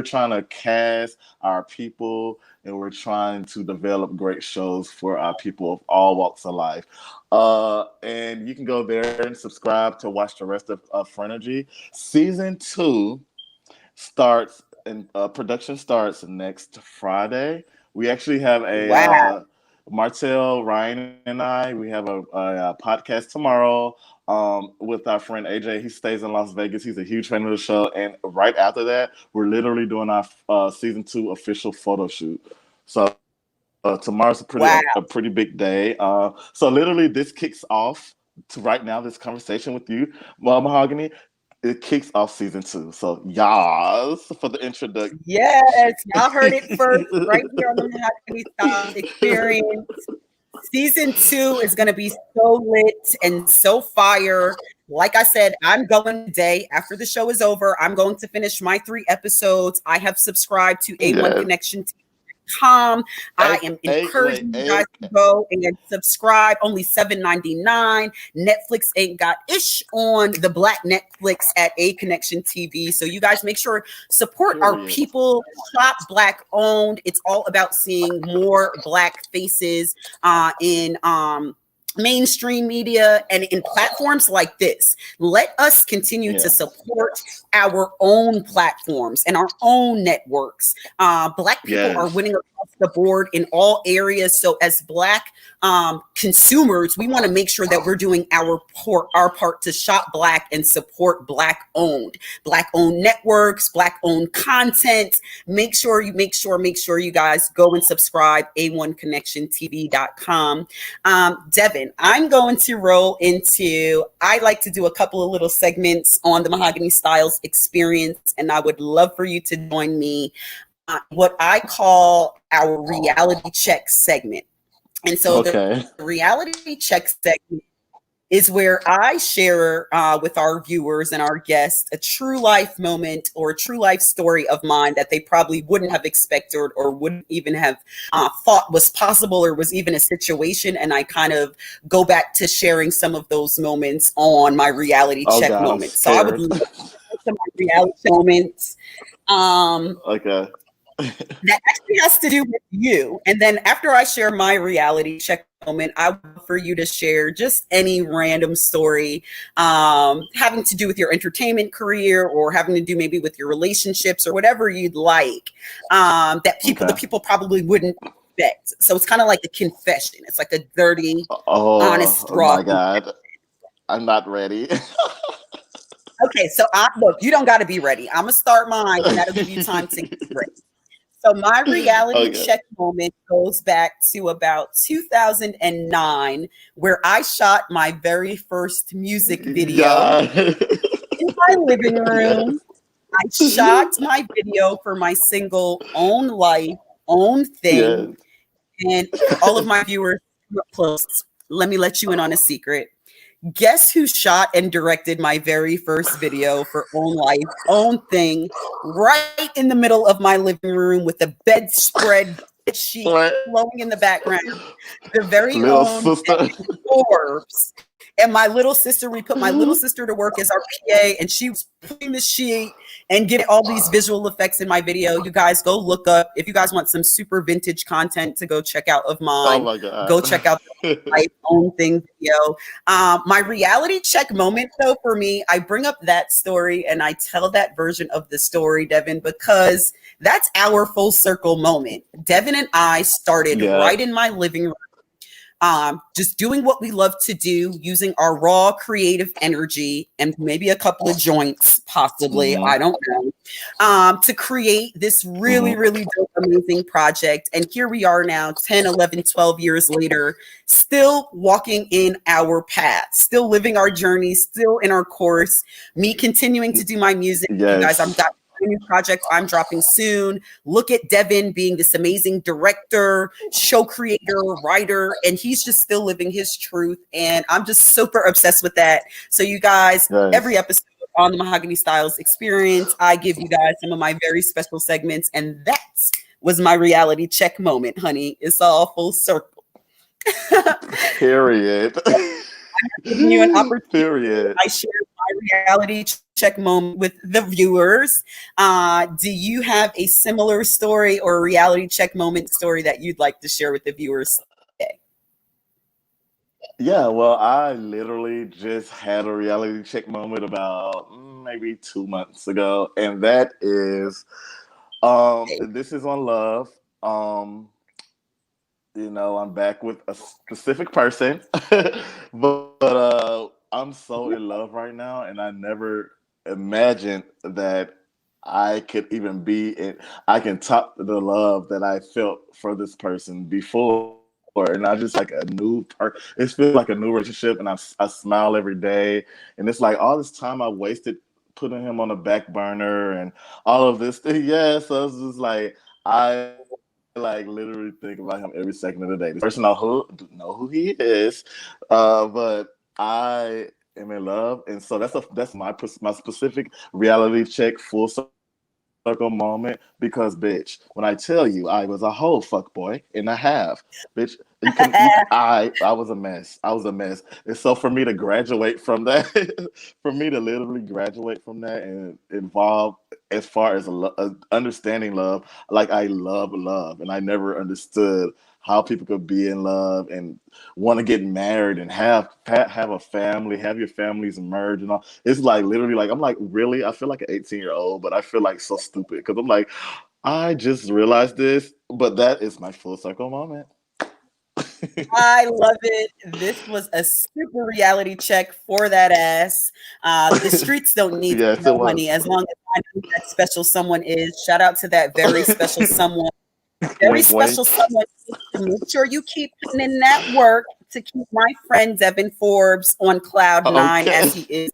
trying to cast our people, and we're trying to develop great shows for our people of all walks of life. And you can go there and subscribe to watch the rest of Frenergy. Season 2 starts and production starts next Friday. We actually have a Wow. Martell, Ryan, and I. We have a podcast tomorrow with our friend AJ. He stays in Las Vegas. He's a huge fan of the show. And right after that, we're literally doing our season 2 official photo shoot. So tomorrow's Wow. a pretty big day. So literally, this kicks off to right now. This conversation with you, Mahogany, it kicks off season 2. So yas for the introduction. Yes, y'all heard it first right here on the Mahogany Stylez experience. Season 2 is going to be so lit and so fire. Like I said, I'm going today after the show is over. I'm going to finish my 3 episodes. I have subscribed to A1 Yes. Connection com. I am Wait, encouraging you guys to go and subscribe. Only $7.99. Netflix ain't got ish on the Black Netflix at A Connection TV. So you guys make sure support our period. people. Shop Black owned. It's all about seeing more Black faces in mainstream media and in platforms like this. Let us continue to support our own platforms and our own networks. Black people are winning across the board in all areas. So as Black consumers, we want to make sure that we're doing our part to shop Black and support Black owned networks, Black owned content. Make sure you guys go and subscribe, a1connectiontv.com. Devon, I'm going to roll into, I like to do a couple of little segments on the Mahogany Stylez experience, and I would love for you to join me what I call our reality check segment. And so the reality check segment is where I share with our viewers and our guests a true life moment or a true life story of mine that they probably wouldn't have expected or wouldn't even have thought was possible or was even a situation. And I kind of go back to sharing some of those moments on my reality check moments. So I would love to my reality moments. That actually has to do with you. And then after I share my reality check moment, I want for you to share just any random story having to do with your entertainment career or having to do maybe with your relationships or whatever you'd like that the people probably wouldn't expect. So it's kind of like a confession. It's like a dirty, honest, raw. Oh my God. I'm not ready. Okay, so look, you don't got to be ready. I'm going to start mine and that'll give you time to get ready. So my reality check moment goes back to about 2009, where I shot my very first music video in my living room. I shot my video for my single Own Life, Own Thing. And for all of my viewers close, let me let you in on a secret. Guess who shot and directed my very first video for Own Life, Own Thing, right in the middle of my living room with the bedspread sheet flowing in the background? The very own Devon Forbes. And my little sister, we put my little sister to work as our PA, and she was putting the sheet and getting all these visual effects in my video. You guys go look up, if you guys want some super vintage content to go check out of mine, go check out my Own Thing video. My reality check moment, though, for me, I bring up that story and I tell that version of the story, Devon, because that's our full circle moment. Devon and I started right in my living room. Just doing what we love to do, using our raw creative energy and maybe a couple of joints, possibly, I don't know, to create this really, really dope, amazing project. And here we are now, 10, 11, 12 years later, still walking in our path, still living our journey, still in our course, me continuing to do my music. You guys, I've got a new project I'm dropping soon. Look at Devon being this amazing director, show creator, writer, and he's just still living his truth. And I'm just super obsessed with that. So you guys, every episode on the Mahogany Stylez experience, I give you guys some of my very special segments. And that was my reality check moment, honey. It's all full circle. Period. Giving you an opportunity. I shared my reality check moment with the viewers. Do you have a similar story or a reality check moment story that you'd like to share with the viewers today? Yeah, well, I literally just had a reality check moment about maybe 2 months ago, and that is, this is on love. I'm back with a specific person, but I'm so in love right now, and I never imagined that I could even I can top the love that I felt for this person before. And I just like it feels like a new relationship, and I smile every day, and it's like all this time I wasted putting him on the back burner and all of this. Yeah, so it's just like I like literally think about him every second of the day. This person know who he is, but I am in love, and so that's my specific reality check full circle moment because bitch, when I tell you I was a whole fuck boy and a half, bitch, I was a mess. I was a mess. And so for me to graduate from that, for me to literally graduate from that and involve as far as understanding love, like I love, and I never understood how people could be in love and want to get married and have a family, have your families merge and all. It's like literally like I'm like, really? I feel like an 18-year-old, but I feel like so stupid because I'm like, I just realized this, but that is my full circle moment. I love it. This was a super reality check for that ass. The streets don't need to Yes, it know, was. honey, as long as I know who that special someone is. Shout out to that very special someone. Very Wink, wink. special someone to make sure you keep putting in that work to keep my friend Devon Forbes on cloud nine Okay. as he is.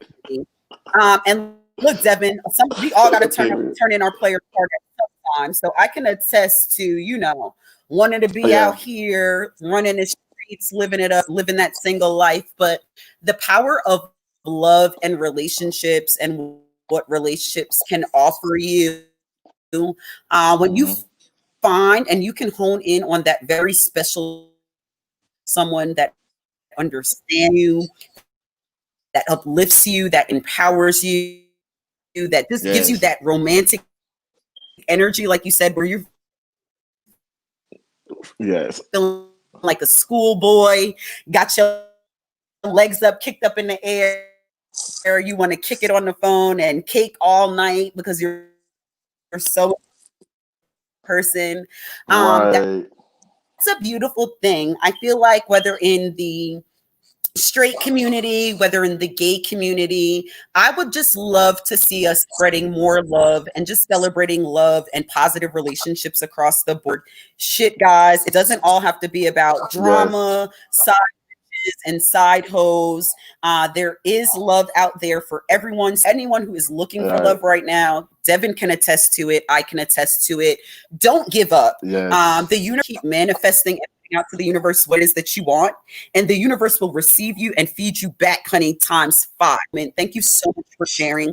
And look, Devon, we all got to Period. turn in our player card at some time. So I can attest to, wanting to be Yeah. out here, running the streets, living it up, living that single life. But the power of love and relationships and what relationships can offer you when you Mm-hmm. find and you can hone in on that very special someone that understands you, that uplifts you, that empowers you, that just gives you Yes. that romantic energy, like you said, where you're Yes. feeling like a schoolboy, got your legs up, kicked up in the air. You want to kick it on the phone and cake all night because you're so person. That's Right. a beautiful thing. I feel like whether in the straight community, whether in the gay community, I would just love to see us spreading more love and just celebrating love and positive relationships across the board. Shit, guys, it doesn't all have to be about Yes. drama, side and side hoes. There is love out there for everyone. So anyone who is looking for Right. love right now, Devon can attest to it. I can attest to it. Don't give up. Yes. The universe keep manifesting everything out to the universe what it is that you want, and the universe will receive you and feed you back, honey, times 5. Man, thank you so much for sharing.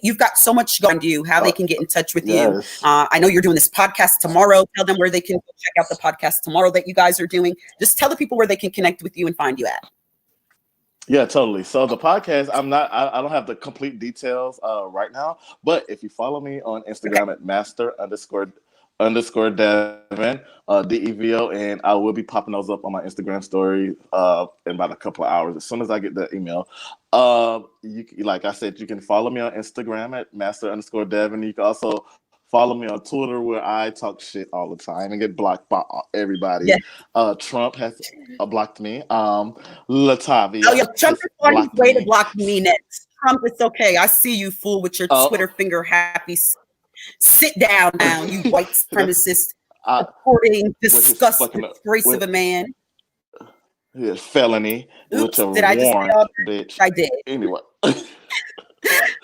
You've got so much going on you, how they Uh, can get in touch with you. yes. I know you're doing this podcast tomorrow. Tell them where they can check out the podcast tomorrow that you guys are doing. Just tell the people where they can connect with you and find you at. Yeah, totally. So the podcast, I don't have the complete details right now, but if you follow me on Okay. Instagram at master__Devon, DEVO, and I will be popping those up on my Instagram story in about a couple of hours as soon as I get the email. Like I said, you can follow me on Instagram at master_Devon. You can also follow me on Twitter where I talk shit all the time and get blocked by everybody. Yeah. Trump has blocked me. Oh, yeah. Latavia Trump has is on his blocked way to me. block me next. Trump, it's okay. I see you, fool, with your Twitter Oh, finger happy. Sit down now, you white that's supremacist, I supporting with his disgust, fucking disgrace of with a man. his felony with Oops, a did I just say warrant, all bitch. that? I did. Anyway.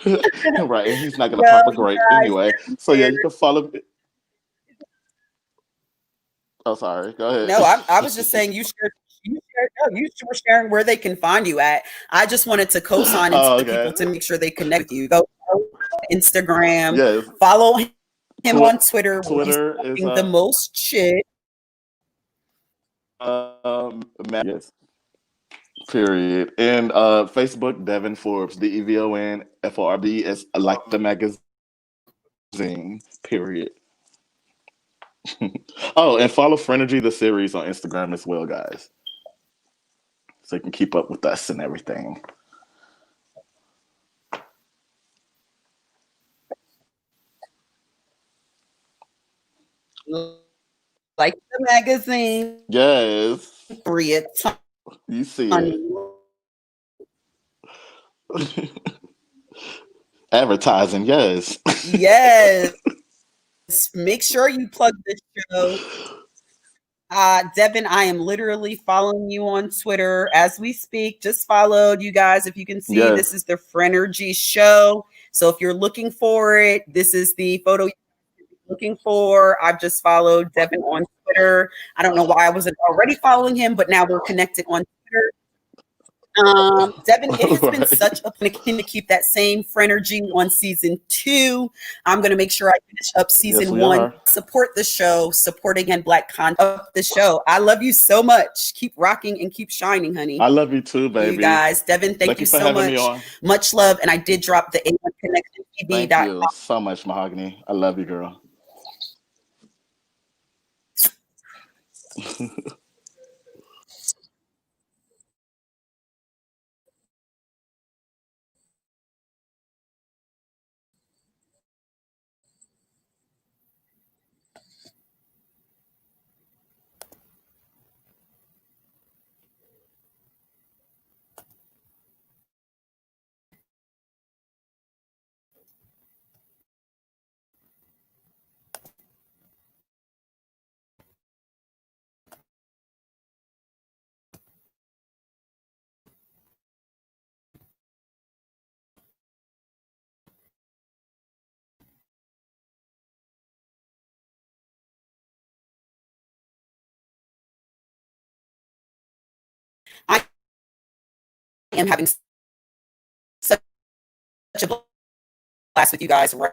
Right, and he's not gonna Well, pop a you grape guys, anyway. So yeah, you can follow me. Oh, sorry. Go ahead. no, I was just saying you were sharing where they can find you at. I just wanted to co-sign into Oh, the okay. people to make sure they connect with you. Go Instagram, Yes. follow him on Tw- Twitter where he's Twitter is talking the most shit. yes. Period. And Facebook, Devon Forbes, DEVON FORBS, like the magazine. Period. Oh, and follow Frenergy the series on Instagram as well, guys. So you can keep up with us and everything. Like the magazine, Yes. free it, You see it. honey. Advertising, yes. Yes. Make sure you plug this show. Devon, I am literally following you on Twitter as we speak. Just followed you guys. If you can see, this Yes. is the Frenergy show. So if you're looking for it, this is the photo you're looking for. I've just followed Devon on Twitter. I don't know why I wasn't already following him, but now we're connected on Twitter. Devon, it has been Right. such a pleasure to keep that same Frenergy on season 2. I'm going to make sure I finish up Yes, season we 1. are. Support the show, support again Black content of the show. I love you so much. Keep rocking and keep shining, honey. I love you too, You baby. guys, Devon, thank Thank you you for so having me much. on. Much love. And I did drop the Thank A1connectiontv.com. you so much, Mahogany. I love you, girl. I am having such a blast with you guys right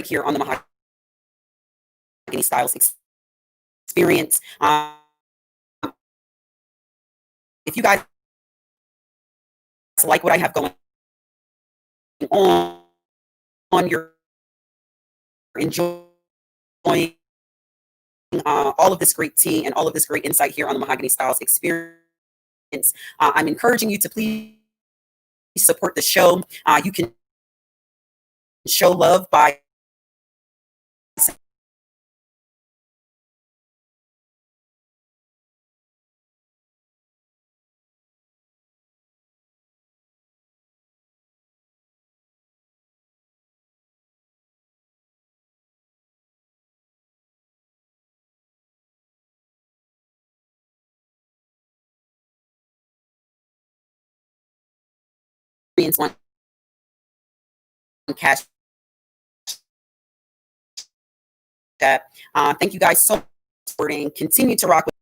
here on the Mahogany Stylez experience. If you guys like what I have going on you're enjoying all of this great tea and all of this great insight here on the Mahogany Stylez experience, I'm encouraging you to please support the show. You can show love by on Cash App. Thank you guys so much for supporting. Continue to rock with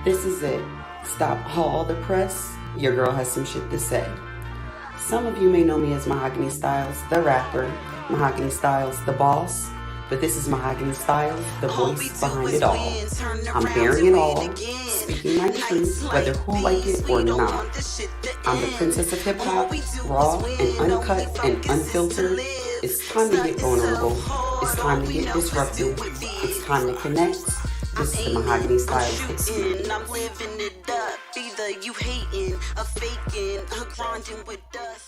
This is it. Stop all the press. Your girl has some shit to say. Some of you may know me as Mahogany Stylez, the rapper, Mahogany Stylez, the boss, but this is Mahogany Stylez, the voice behind it all. I'm bearing it all, speaking my truth, whether who like it or not. I'm the princess of hip hop, raw and uncut and unfiltered. It's time to get vulnerable. It's time to get disruptive. It's time to connect. This is the Mahogany Stylez experience. I'm living it up. Either you hating or faking or grinding with us.